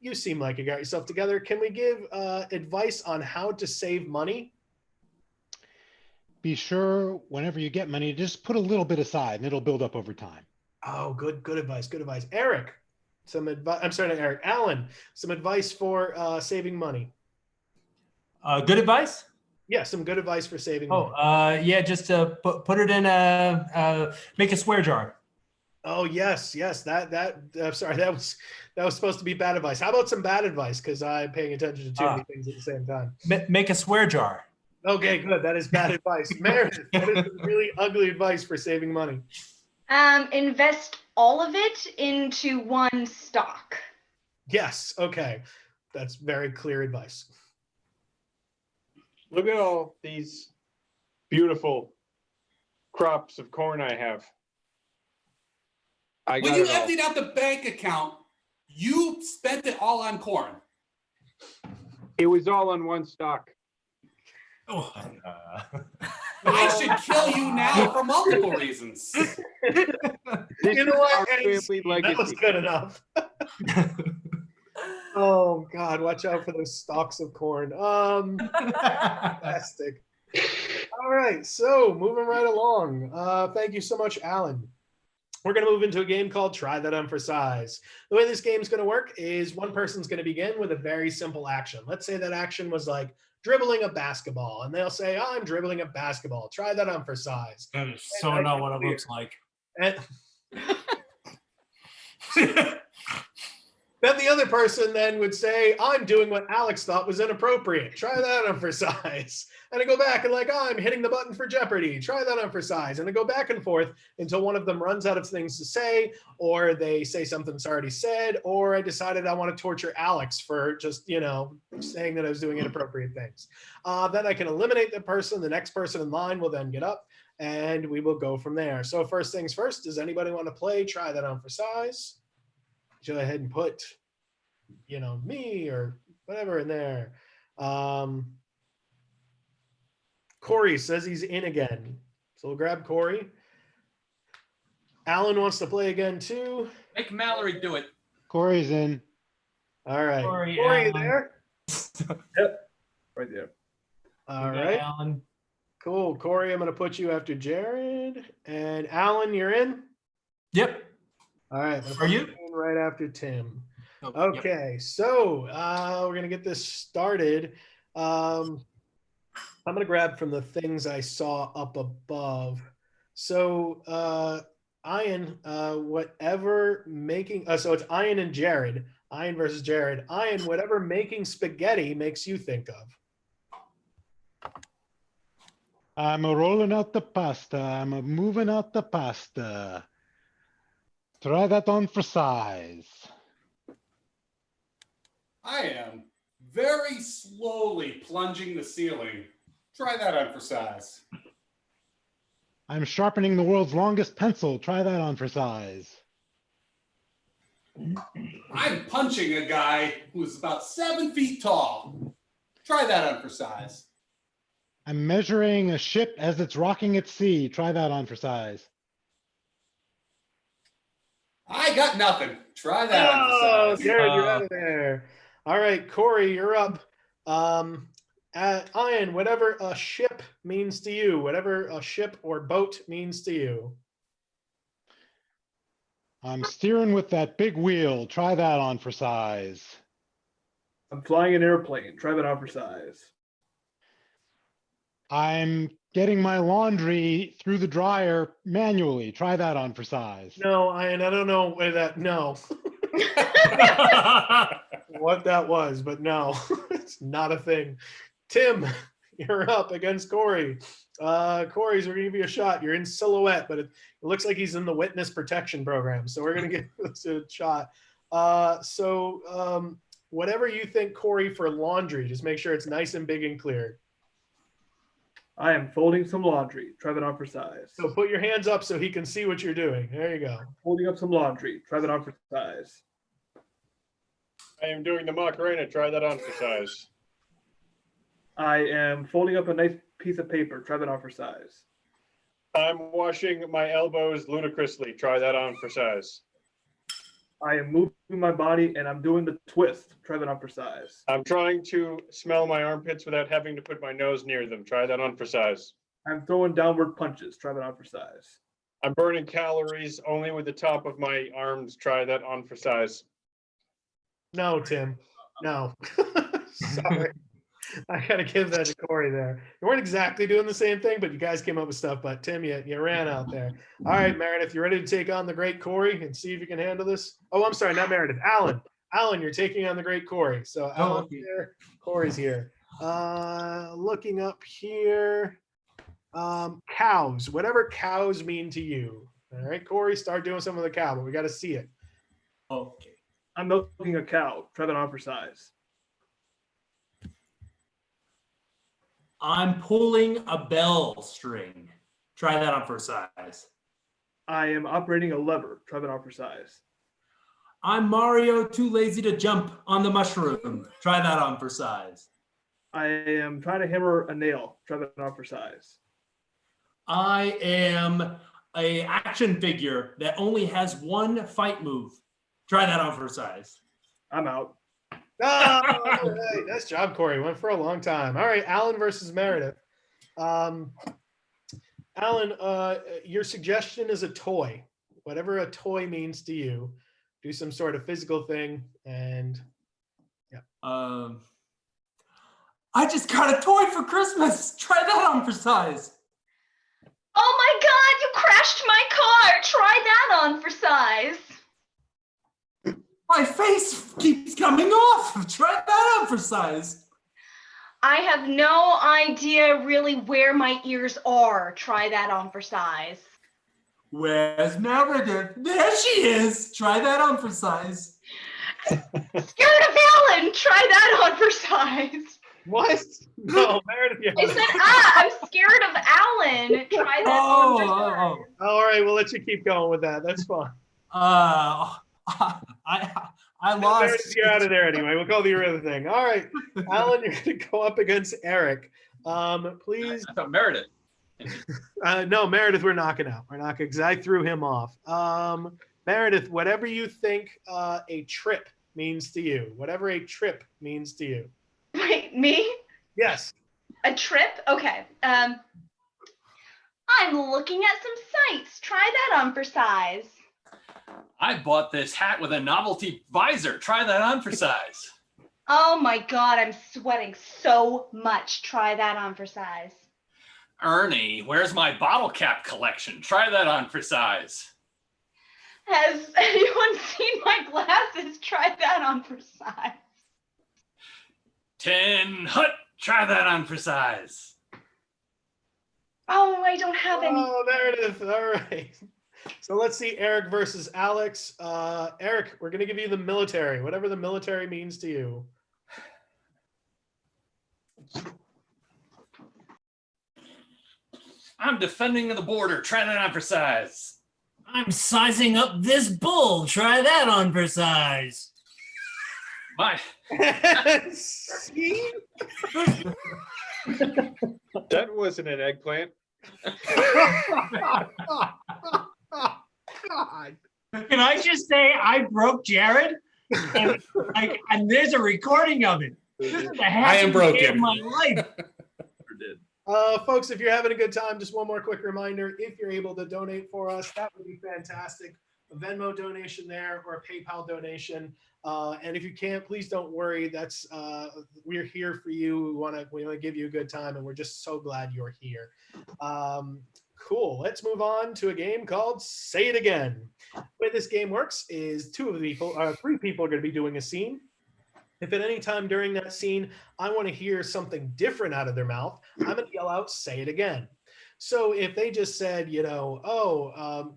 you seem like you got yourself together. Can we give advice on how to save money? Be sure whenever you get money, just put a little bit aside and it'll build up over time. Oh, good advice. Good advice. Eric, some advice. I'm sorry, not Eric. Alan, some advice for saving money. Good advice? Yeah, some good advice for saving money. Yeah, just put it in make a swear jar. Oh yes. Sorry, that was supposed to be bad advice. How about some bad advice? Because I'm paying attention to too many things at the same time. Make a swear jar. Okay, good. That is bad advice. Meredith, what is really ugly advice for saving money? Invest all of it into one stock. Yes. Okay, that's very clear advice. Look at all these beautiful crops of corn I have. When you emptied out the bank account, you spent it all on corn. It was all on one stock. Oh. I should kill you now for multiple reasons. You know what? That was good enough. Oh God, watch out for those stalks of corn. Fantastic. All right, so moving right along. Thank you so much, Alan. We're going to move into a game called Try That On for Size. The way this game is going to work is one person's going to begin with a very simple action. Let's say that action was like dribbling a basketball, and they'll say, I'm dribbling a basketball. Try that on for size. That is so not what it looks like. And then the other person then would say, I'm doing what Alex thought was inappropriate. Try that on for size. And I go back and like, I'm hitting the button for Jeopardy. Try that on for size. And I go back and forth until one of them runs out of things to say, or they say something that's already said, or I decided I want to torture Alex for just, saying that I was doing inappropriate things. Then I can eliminate the person. The next person in line will then get up and we will go from there. So first things first, does anybody want to play Try That On for Size? Go ahead and put, me or whatever in there. Corey says he's in again. So we'll grab Corey. Alan wants to play again too. Make Mallory do it. Corey's in. All right. Corey, you there? Yep. Right there. All right. Alan. Cool. Corey, I'm going to put you after Jared. And Alan, you're in? Yep. All right. Are you? Right after Tim. Oh, okay. Yep. So we're going to get this started. I'm going to grab from the things I saw up above. So, Ian, whatever making, so it's Ian and Jared. Ian versus Jared. Ian, whatever making spaghetti makes you think of. I'm rolling out the pasta. I'm moving out the pasta. Try that on for size. I am very slowly plunging the ceiling. Try that on for size. I'm sharpening the world's longest pencil. Try that on for size. I'm punching a guy who's about 7 feet tall. Try that on for size. I'm measuring a ship as it's rocking at sea. Try that on for size. I got nothing. Try that on for Oh, size. Jared, you're out of there. All right, Corey, you're up. Ian, whatever a ship means to you, whatever a ship or boat means to you. I'm steering with that big wheel. Try that on for size. I'm flying an airplane. Try that on for size. I'm getting my laundry through the dryer manually. Try that on for size. No, Ian, I don't know where that, no. What that was, but no, it's not a thing. Tim, you're up against Corey. Corey's, we're going to give you a shot. You're in silhouette, but it looks like he's in the witness protection program. So we're going to give this a shot. Whatever you think, Corey, for laundry, just make sure it's nice and big and clear. I am folding some laundry. Try that on for size. So put your hands up so he can see what you're doing. There you go. Folding up some laundry. Try that on for size. I am doing the Macarena. Try that on for size. I am folding up a nice piece of paper. Try that on for size. I'm washing my elbows ludicrously. Try that on for size. I am moving my body and I'm doing the twist. Try that on for size. I'm trying to smell my armpits without having to put my nose near them. Try that on for size. I'm throwing downward punches. Try that on for size. I'm burning calories only with the top of my arms. Try that on for size. No, Tim. No. Sorry. I got to give that to Corey there. You weren't exactly doing the same thing, but you guys came up with stuff. But Tim, you ran out there. All right, Meredith, you ready to take on the great Corey and see if you can handle this? Oh, I'm sorry, not Meredith. Alan. Alan, you're taking on the great Corey. So Alan's here. Corey's here. Looking up here. Cows. Whatever cows mean to you. All right, Corey, start doing some of the cow, but we got to see it. Okay. I'm milking a cow. Try that on for size. I'm pulling a bell string. Try that on for size. I am operating a lever. Try that on for size. I'm Mario, too lazy to jump on the mushroom. Try that on for size. I am trying to hammer a nail. Try that on for size. I am a action figure that only has one fight move. Try that on for size. I'm out. Oh, all right. Nice job, Corey. Went for a long time. All right, Alan versus Meredith. Alan, your suggestion is a toy. Whatever a toy means to you, do some sort of physical thing, and yeah. I just got a toy for Christmas. Try that on for size. Oh my God, you crashed my car. Try that on for size. My face keeps coming off. Try that on for size. I have no idea really where my ears are. Try that on for size. Where's Meredith? There she is. Try that on for size. Scared of Alan. Try that on for size. What? No, Meredith. I said, I'm scared of Alan. Try that on for size. All right, we'll let you keep going with that. That's fine. I lost. Meredith, you're out of there anyway. We'll call the other thing. All right, Alan, you're going to go up against Eric. Please. I thought Meredith. No, Meredith, we're knocking out. We're knocking because I threw him off. Meredith, whatever you think a trip means to you, whatever a trip means to you. Wait, me? Yes. A trip? Okay. I'm looking at some sites. Try that on for size. I bought this hat with a novelty visor. Try that on for size. Oh my God, I'm sweating so much. Try that on for size. Ernie, where's my bottle cap collection? Try that on for size. Has anyone seen my glasses? Try that on for size. Tin Hut, try that on for size. Oh, I don't have any. Oh, Meredith. All right. So let's see Eric versus Alex. Eric, we're going to give you the military, whatever the military means to you. I'm defending the border. Try that on for size. I'm sizing up this bull. Try that on for size. My. See? That wasn't an eggplant. God. Can I just say I broke Jared? And there's a recording of it. This is the I am happiest day of broken. my life. Folks, if you're having a good time, just one more quick reminder, if you're able to donate for us, that would be fantastic. A Venmo donation there or a PayPal donation. And if you can't, please don't worry. That's we're here for you. We want to give you a good time, and we're just so glad you're here. Cool. Let's move on to a game called Say It Again. The way this game works is three people are going to be doing a scene. If at any time during that scene, I want to hear something different out of their mouth, I'm going to yell out, say it again. So if they just said,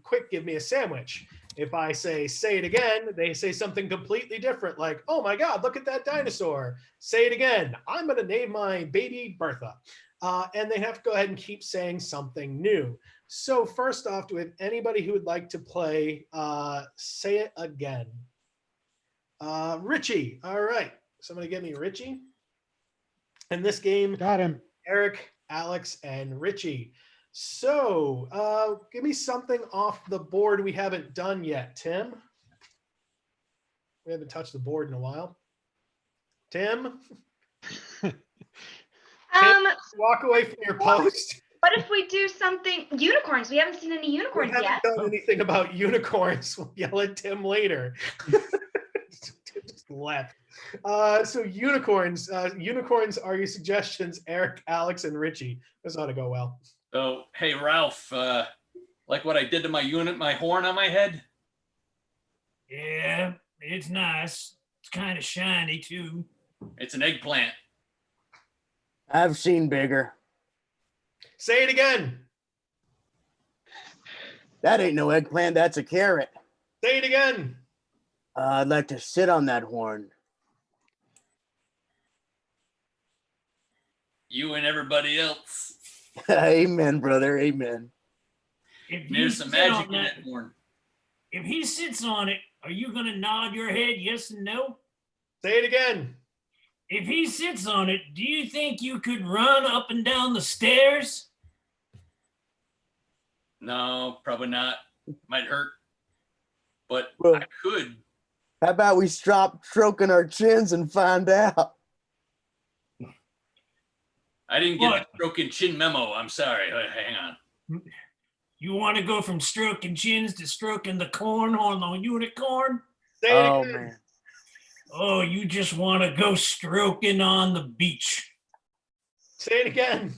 quick, give me a sandwich. If I say it again, they say something completely different, like, oh my God, look at that dinosaur. Say it again. I'm going to name my baby Bertha. And they have to go ahead and keep saying something new. So first off, do we have anybody who would like to play Say It Again? Richie. All right. Somebody get me Richie. In this game, got him. Eric, Alex, and Richie. So give me something off the board we haven't done yet, Tim. We haven't touched the board in a while. Tim? Walk away from your post. What if we do something unicorns? We haven't seen any unicorns We yet. haven't done anything about unicorns. We'll yell at Tim later. Tim just left. So unicorns. Unicorns are your suggestions, Eric, Alex, and Richie. This ought to go well. So, hey, Ralph, like what I did to my horn on my head? Yeah, it's nice. It's kind of shiny, too. It's an eggplant. I've seen bigger. Say it again. That ain't no eggplant, that's a carrot. Say it again. I'd like to sit on that horn. You and everybody else. Amen, brother, amen. There's some magic in that horn. If he sits on it, are you going to nod your head yes and no? Say it again. If he sits on it, do you think you could run up and down the stairs? No, probably not. Might hurt. But Well, I could. How about we stop stroking our chins and find out? I didn't get the stroking chin memo. I'm sorry. Hang on. You want to go from stroking chins to stroking the corn on the unicorn? Say it again. Man. Oh, you just want to go stroking on the beach. Say it again.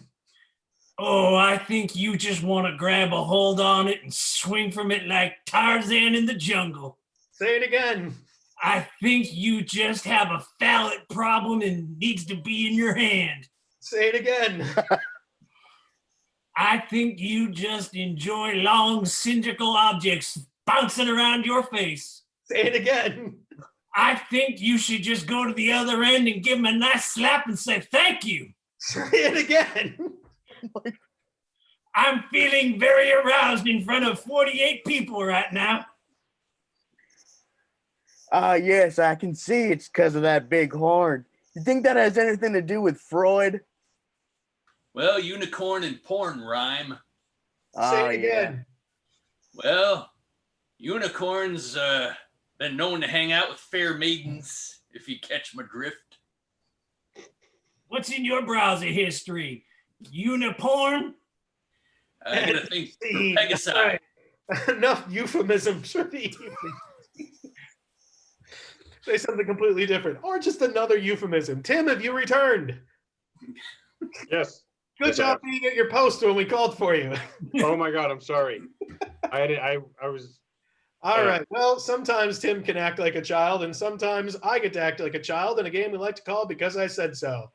Oh, I think you just want to grab a hold on it and swing from it like Tarzan in the jungle. Say it again. I think you just have a phallic problem and needs to be in your hand. Say it again. I think you just enjoy long cylindrical objects bouncing around your face. Say it again. I think you should just go to the other end and give him a nice slap and say thank you. Say it again. I'm feeling very aroused in front of 48 people right now. Yes, I can see it's because of that big horn. You think that has anything to do with Freud? Well, unicorn and porn rhyme. Say it again. Well, unicorns been known to hang out with fair maidens, if you catch my drift. What's in your browser history? Uniporn? I gotta think. Pegasi. Right. Enough euphemisms for the evening. Say something completely different, or just another euphemism. Tim, have you returned? Yes. Good job being at your post when we called for you. Oh my God, I'm sorry. I was. All right. Well, sometimes Tim can act like a child, and sometimes I get to act like a child in a game we like to call Because I Said So.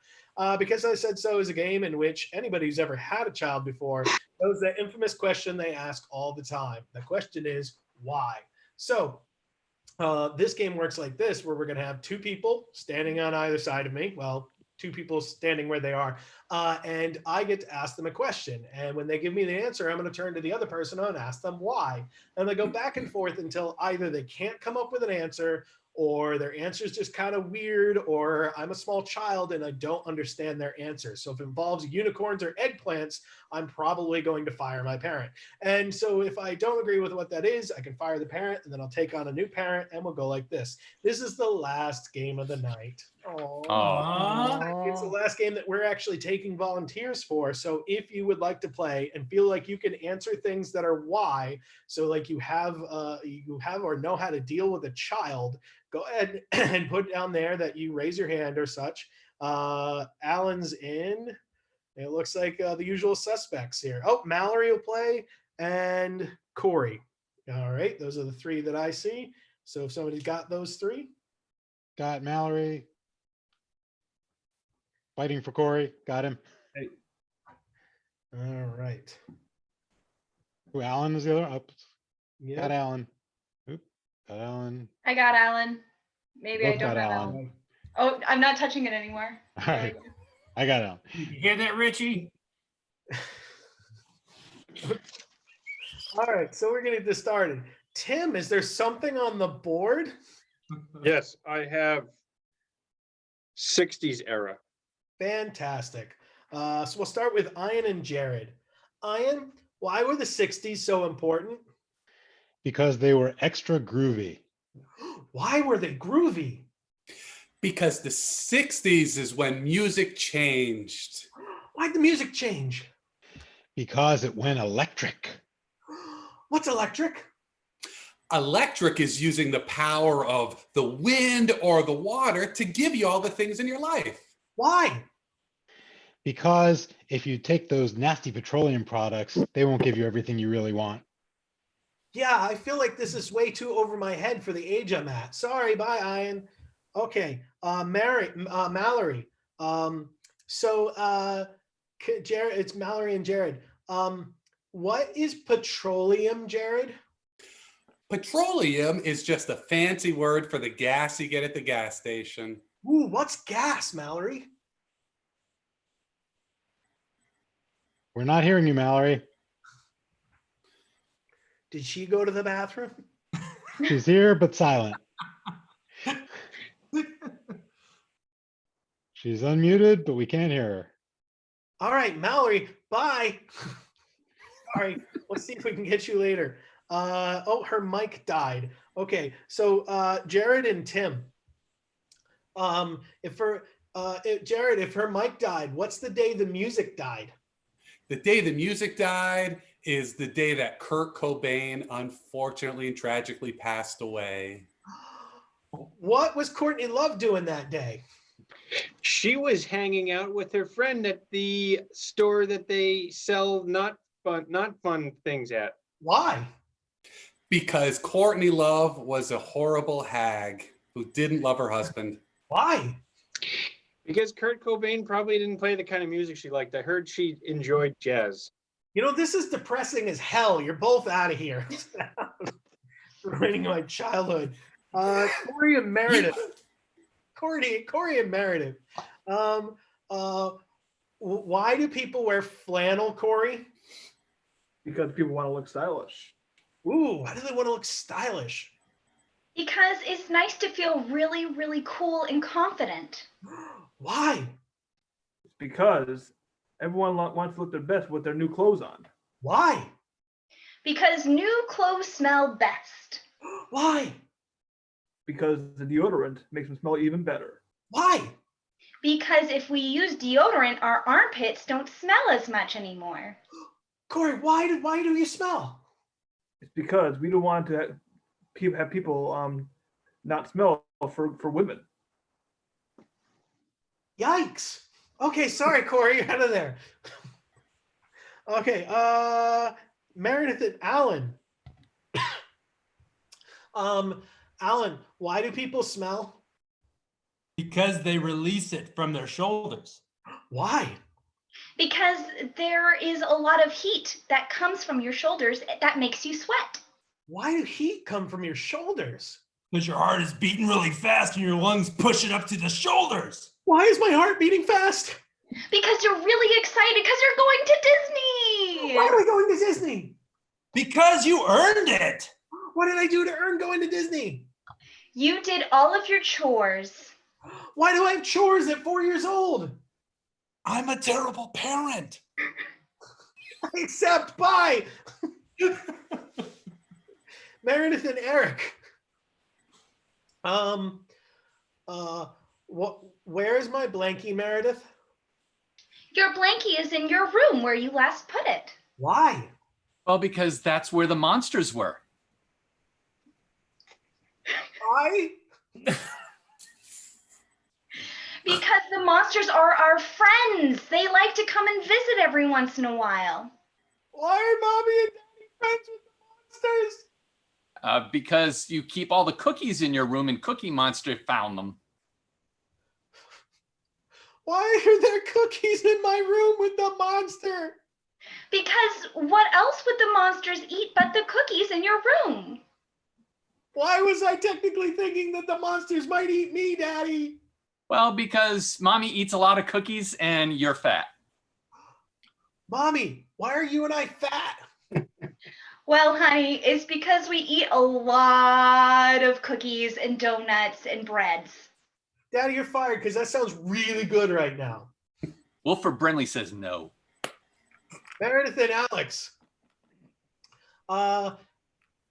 Because I Said So is a game in which anybody who's ever had a child before knows that infamous question they ask all the time. The question is, why? So this game works like this, where we're going to have two people standing on either side of me. Well, two people standing where they are. And I get to ask them a question. And when they give me the answer, I'm going to turn to the other person and ask them why. And they go back and forth until either they can't come up with an answer, or their answer is just kind of weird, or I'm a small child and I don't understand their answer. So if it involves unicorns or eggplants, I'm probably going to fire my parent. And so if I don't agree with what that is, I can fire the parent, and then I'll take on a new parent, and we'll go like this. This is the last game of the night. It's the last game that we're actually taking volunteers for. So if you would like to play and feel like you can answer things that are why, so like you have or know how to deal with a child, go ahead and put down there that you raise your hand or such. Alan's in. It looks like the usual suspects here. Oh, Mallory will play, and Corey. All right, those are the three that I see. So if somebody's got those three. Got Mallory. Fighting for Corey. Got him. Hey. All right. Who, Alan is the other? Oh, Yeah. got Alan. Oop, got Alan. I got Alan. Maybe I Both don't got have Alan. Alan. Oh, I'm not touching it anymore. All right. I got Alan. You hear that, Richie? All right, so we're gonna get this started. Tim, is there something on the board? Yes, I have 60s era. Fantastic. So we'll start with Ian and Jared. Ian, why were the 60s so important? Because they were extra groovy. Why were they groovy? Because the 60s is when music changed. Why'd the music change? Because it went electric. What's electric? Electric is using the power of the wind or the water to give you all the things in your life. Why? Because if you take those nasty petroleum products, they won't give you everything you really want. Yeah, I feel like this is way too over my head for the age I'm at. Sorry, bye, Ian. Okay, Mallory. Jared, it's Mallory and Jared. What is petroleum, Jared? Petroleum is just a fancy word for the gas you get at the gas station. Ooh, what's gas, Mallory? We're not hearing you, Mallory. Did she go to the bathroom? She's here, but silent. She's unmuted, but we can't hear her. All right, Mallory, bye. Sorry, let's see if we can get you later. Oh, her mic died. Okay, so Jared and Tim. If her mic died, what's the day the music died? The day the music died is the day that Kurt Cobain unfortunately and tragically passed away. What was Courtney Love doing that day? She was hanging out with her friend at the store that they sell not fun things at. Why? Because Courtney Love was a horrible hag who didn't love her husband. Why? Because Kurt Cobain probably didn't play the kind of music she liked. I heard she enjoyed jazz. You know, this is depressing as hell. You're both out of here. Ruining my childhood. Corey and Meredith. Corey and Meredith. Why do people wear flannel, Corey? Because people want to look stylish. Ooh, why do they want to look stylish? Because it's nice to feel really, really cool and confident. Why? It's because everyone wants to look their best with their new clothes on. Why? Because new clothes smell best. Why? Because the deodorant makes them smell even better. Why? Because if we use deodorant, our armpits don't smell as much anymore. Corey, why do you smell? It's because we don't want to have people not smell for women. Yikes. Okay, sorry, Corey, you're out of there. Okay, Meredith and Alan. Alan, why do people smell? Because they release it from their shoulders. Why? Because there is a lot of heat that comes from your shoulders that makes you sweat. Why do heat come from your shoulders? Because your heart is beating really fast and your lungs push it up to the shoulders. Why is my heart beating fast? Because you're really excited because you're going to Disney. Why am I going to Disney? Because you earned it. What did I do to earn going to Disney? You did all of your chores. Why do I have chores at 4 years old? I'm a terrible parent. I accept. Bye. Meredith and Eric. Where's my blankie, Meredith? Your blankie is in your room where you last put it. Why? Well, because that's where the monsters were. Why? Because the monsters are our friends. They like to come and visit every once in a while. Why are Mommy and Daddy friends with the monsters? Because you keep all the cookies in your room and Cookie Monster found them. Why are there cookies in my room with the monster? Because what else would the monsters eat but the cookies in your room? Why was I technically thinking that the monsters might eat me, Daddy? Well, because Mommy eats a lot of cookies and you're fat. Mommy, why are you and I fat? Well, honey, it's because we eat a lot of cookies and donuts and breads. Daddy, you're fired because that sounds really good right now. Wilford Brenly says no. Meredith and Alex.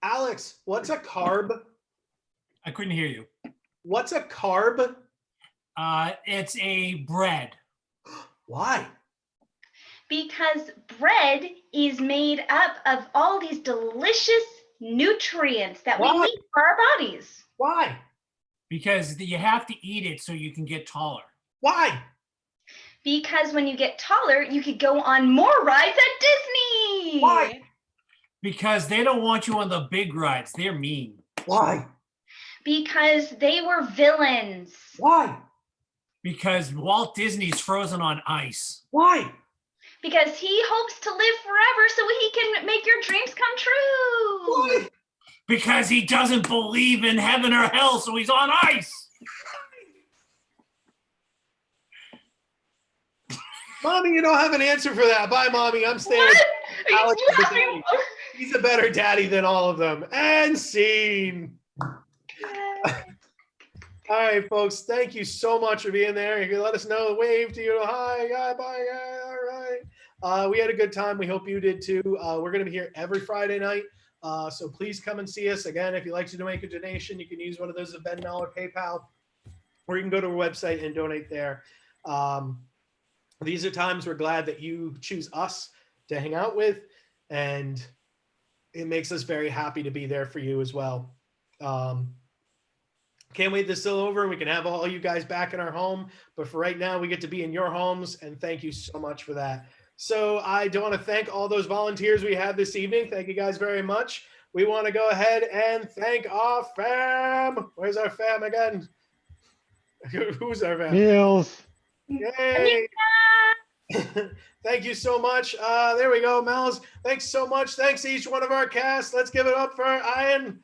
Alex, what's a carb? I couldn't hear you. What's a carb? It's a bread. Why? Because bread is made up of all these delicious nutrients that we need for our bodies. Why? Because you have to eat it so you can get taller. Why? Because when you get taller, you could go on more rides at Disney. Why? Because they don't want you on the big rides. They're mean. Why? Because they were villains. Why? Because Walt Disney's frozen on ice. Why? Because he hopes to live forever so he can make your dreams come true. Why? Because he doesn't believe in heaven or hell, so he's on ice. Mommy, you don't have an answer for that. Bye, Mommy. I'm staying. What? Alex is the daddy. He's a better daddy than all of them. And scene. All right, folks. Thank you so much for being there. You can let us know, wave to you. Hi, bye, all right. We had a good time. We hope you did too. We're going to be here every Friday night. So please come and see us. Again, if you'd like to make a donation, you can use one of those Venmo or PayPal, or you can go to our website and donate there. These are times we're glad that you choose us to hang out with, and it makes us very happy to be there for you as well. Can't wait this is still over and we can have all you guys back in our home. But for right now, we get to be in your homes, and thank you so much for that. So I do want to thank all those volunteers we had this evening. Thank you guys very much. We want to go ahead and thank our fam. Where's our fam again? Who's our fam? Meals. Yay. Thank you so much. There we go, Mel's. Thanks so much. Thanks to each one of our cast. Let's give it up for Ian.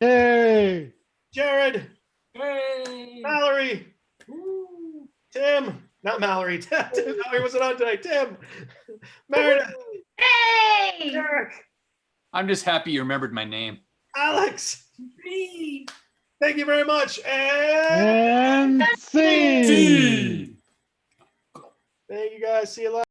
Hey. Jared. Hey. Mallory. Woo. Tim. Not Mallory. Mallory wasn't on tonight. Tim. Meredith. Hey. Eric. I'm just happy you remembered my name. Alex. Me. Thank you very much. And scene. Thank you guys. See you later.